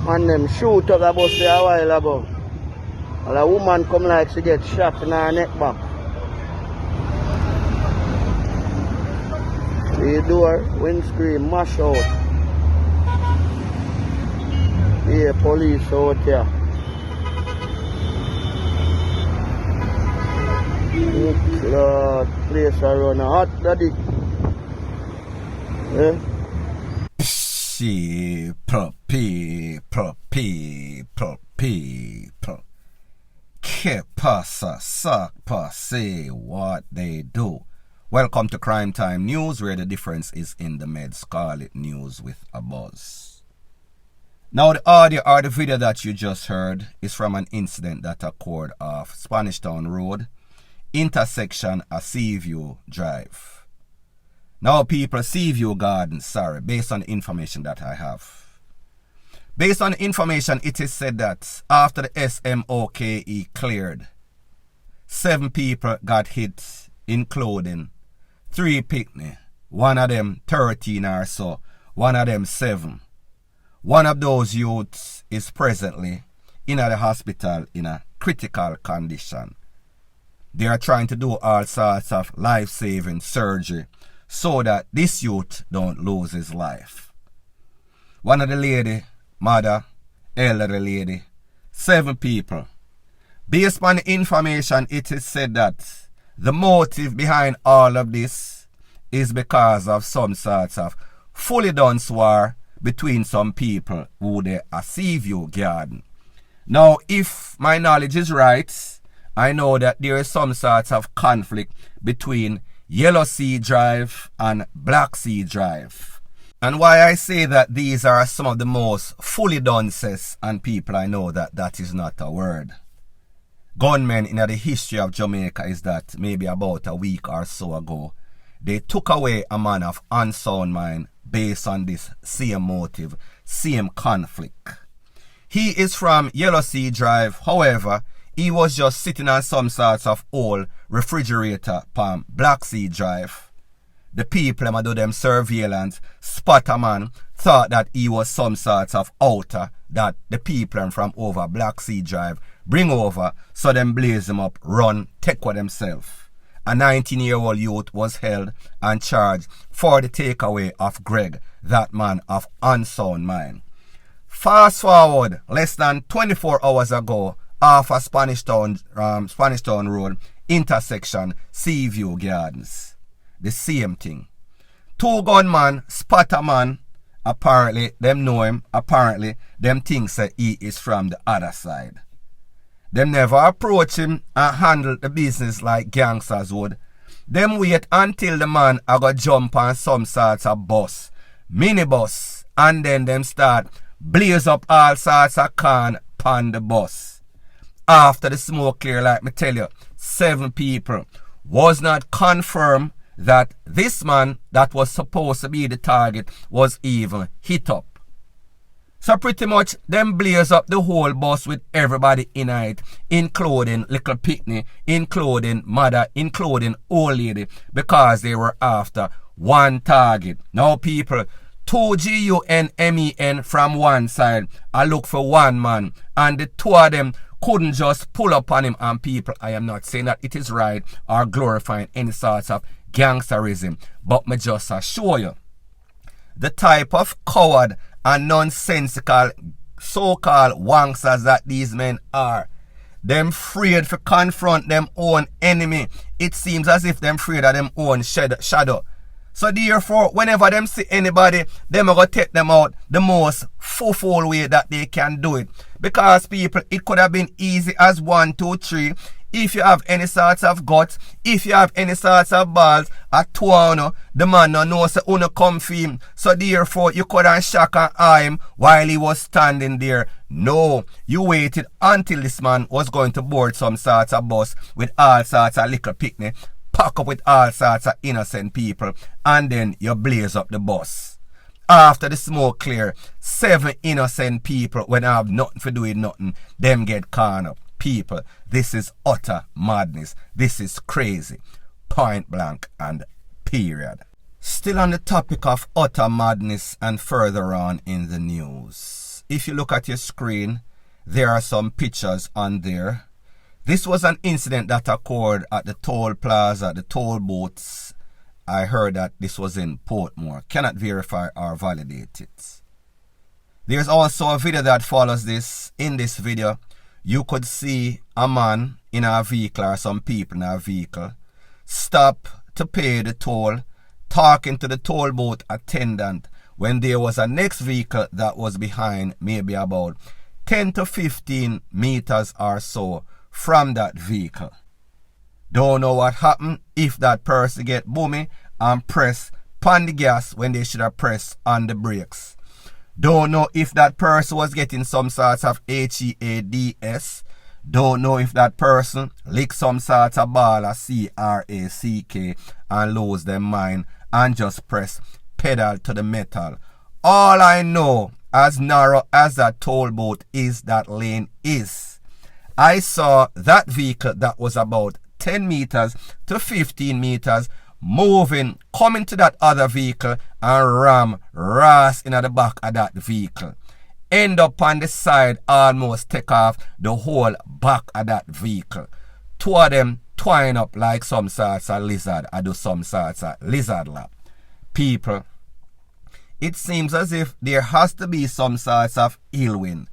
Man them shoot up the bus there a while ago. And a woman come like she get shot in her neck back. The door, windscreen mash out. Yeah, police out here. Lord, place around hot daddy. Yeah. People. Que pasa, sac passe, what they do. Welcome to Crime Time News, where the difference is in the meds. Call it news with a buzz. Now, the audio or the video that you just heard is from an incident that occurred off Spanish Town Road, intersection of Seaview Drive. Now, people, Seaview Gardens, based on the information that I have. Based on the information, it is said that after the SMOKE cleared, 7 people got hit, including 3 picnic, one of them 13 or so, one of them 7. One of those youths is presently in the hospital in a critical condition. They are trying to do all sorts of life-saving surgery so that this youth don't lose his life. One of the lady, mother, elderly lady, 7 people. Based on the information, it is said that the motive behind all of this is because of some sorts of fully done war between some people who they are Seaview Garden. Now, if my knowledge is right, I know that there is some sorts of conflict between Yellow Sea Drive and Black Sea Drive. And why I say that these are some of the most fully dunces and people I know that is not a word. Gunmen in the history of Jamaica is that maybe about a week or so ago, they took away a man of unsound mind based on this same motive, same conflict. He is from Yellow Sea Drive, however, he was just sitting on some sorts of old refrigerator on Black Sea Drive. The people who do them surveillance spot a man, thought that he was some sorts of outer that the people from over Black Sea Drive bring over, so them blaze him up, run, take for themselves. A 19-year-old youth was held and charged for the takeaway of Greg, that man of unsound mind. Fast forward, less than 24 hours ago, off a Spanish Town Road, intersection, Seaview Gardens. The same thing. 2 gunmen spot a man. Apparently, them know him. Apparently, them think that he is from the other side. Them never approach him and handle the business like gangsters would. Them wait until the man a go jump on some sorts of bus, minibus, and then them start blaze up all sorts of can pan the bus. After the smoke clear, like me tell you, 7 people was not confirmed that this man that was supposed to be the target was even hit up. So pretty much them blaze up the whole bus with everybody in it, including little picnic, including mother, including old lady, because they were after one target. Now people, 2 GUNMEN from one side, I look for one man, and the 2 of them couldn't just pull up on him. And people, I am not saying that it is right or glorifying any sorts of gangsterism, but me just assure you, the type of coward and nonsensical so-called wanksters that these men are, them afraid to confront them own enemy. It seems as if them afraid of them own shadow. So therefore, whenever them see anybody, them are going to take them out the most fourfold way that they can do it. Because people, it could have been easy as 1, 2, 3. If you have any sorts of guts, if you have any sorts of balls, at 2, the man no know say uno come for him. So therefore, you could have shock and eye him while he was standing there. No, you waited until this man was going to board some sorts of bus with all sorts of little picnic, pack up with all sorts of innocent people, and then you blaze up the bus. After the smoke clear, 7 innocent people, when I have nothing for doing nothing, them get caught up. People, this is utter madness. This is crazy. Point blank and period. Still on the topic of utter madness and further on in the news. if you look at your screen, there are some pictures on there. This was an incident that occurred at the toll plaza, the toll booths. I heard that this was in Portmore. Cannot verify or validate it. There's also a video that follows this. In this video, you could see a man in a vehicle or some people in a vehicle stop to pay the toll, talking to the toll booth attendant when there was a next vehicle that was behind, maybe about 10 to 15 meters or so from that vehicle. Don't know what happened if that person get boomy and press on the gas when they should have pressed on the brakes. Don't know if that person was getting some sorts of HEADS. Don't know if that person lick some sort of ball of CRACK and lose their mind and just press pedal to the metal. All I know, as narrow as that toll booth is, that lane is, I saw that vehicle that was about 10 meters to 15 meters moving, coming to that other vehicle and ram ras in the back of that vehicle. End up on the side, almost take off the whole back of that vehicle. Two of them twine up like some sorts of lizard. I do some sorts of lizard lap. People, it seems as if there has to be some sorts of ill wind.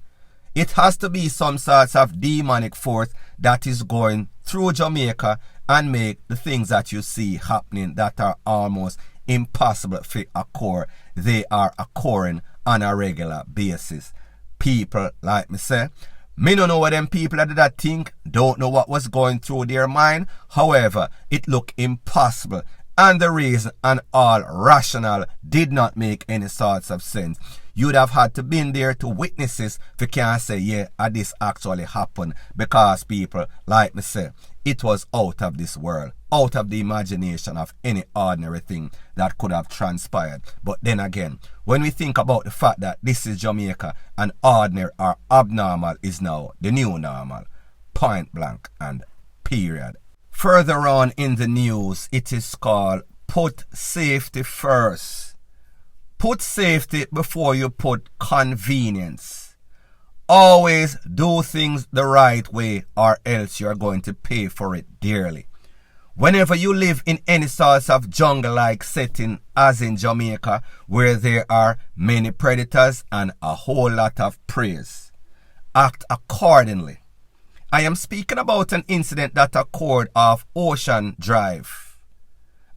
It has to be some sorts of demonic force that is going through Jamaica and make the things that you see happening that are almost impossible to occur. They are occurring on a regular basis. People, like me say, me don't know what them people that did that think, don't know what was going through their mind. However, it looked impossible, and the reason and all rational did not make any sorts of sense. You'd have had to been there to witness this if you can't say, yeah, this actually happened. Because people, like me say, it was out of this world, out of the imagination of any ordinary thing that could have transpired. But then again, when we think about the fact that this is Jamaica and ordinary or abnormal is now the new normal, point blank and period. Further on in the news, it is called Put Safety First. Put safety before you put convenience. Always do things the right way or else you're going to pay for it dearly. Whenever you live in any sort of jungle-like setting as in Jamaica where there are many predators and a whole lot of prey, act accordingly. I am speaking about an incident that occurred off Ocean Drive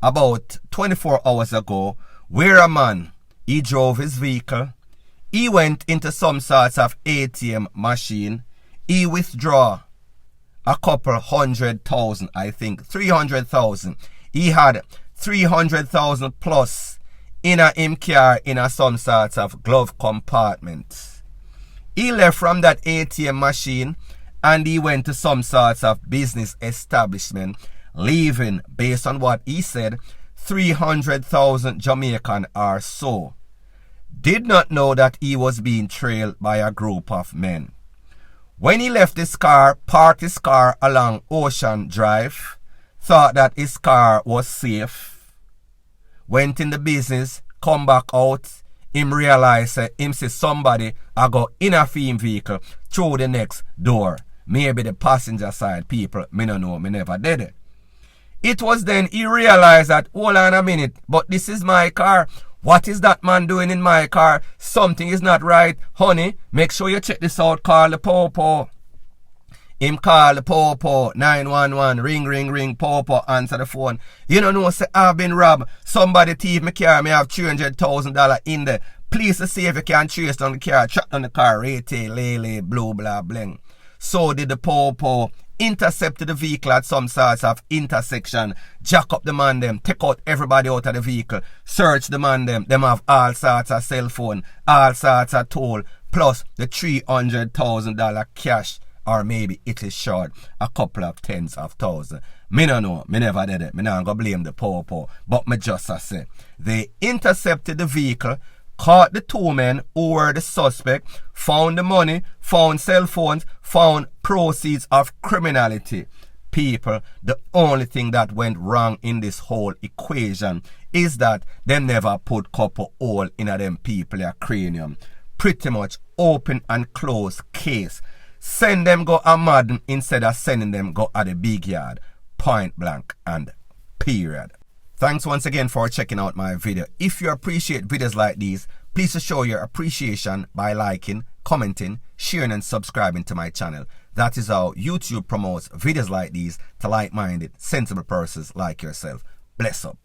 about 24 hours ago where a man, he drove his vehicle, he went into some sort of ATM machine, he withdraw a couple 100,000, I think 300,000. He had 300,000 plus in a him car in a some sort of glove compartment. He left from that ATM machine and he went to some sort of business establishment, leaving, based on what he said, 300,000 Jamaican or so. Did not know that he was being trailed by a group of men. When he left his car, parked his car along Ocean Drive, thought that his car was safe, went in the business, come back out, him realize him see somebody I go in a theme vehicle through the next door. Maybe the passenger side people, me no know, me never did it. It was then he realized that, hold on a minute, but this is my car. What is that man doing in my car? Something is not right. Honey, make sure you check this out. Call the Popo. Him call the Popo. 911. Ring, ring, ring. Popo answer the phone. You don't know, say, I've been robbed. Somebody thief my car. Me have $300,000 in there. Please to see if you can trace down the car. Track down the car. Rete, lele, blue, blah, bling. So did the Popo. Intercepted the vehicle at some sorts of intersection, jack up the man them, take out everybody out of the vehicle, search the man them have all sorts of cell phone, all sorts of toll, plus the $300,000 cash, or maybe it is short, a couple of tens of thousands. Me no know, me never did it, me not gonna blame the Popo, but me just say, they intercepted the vehicle, caught the two men who were the suspect, found the money, found cell phones, found proceeds of criminality. People, the only thing that went wrong in this whole equation is that they never put couple hole in them people cranium. Pretty much open and close case. Send them go a Madden instead of sending them go at the big yard. Point blank and period. Thanks once again for checking out my video. If you appreciate videos like these, please show your appreciation by liking, commenting, sharing and subscribing to my channel. That is how YouTube promotes videos like these to like-minded, sensible persons like yourself. Bless up.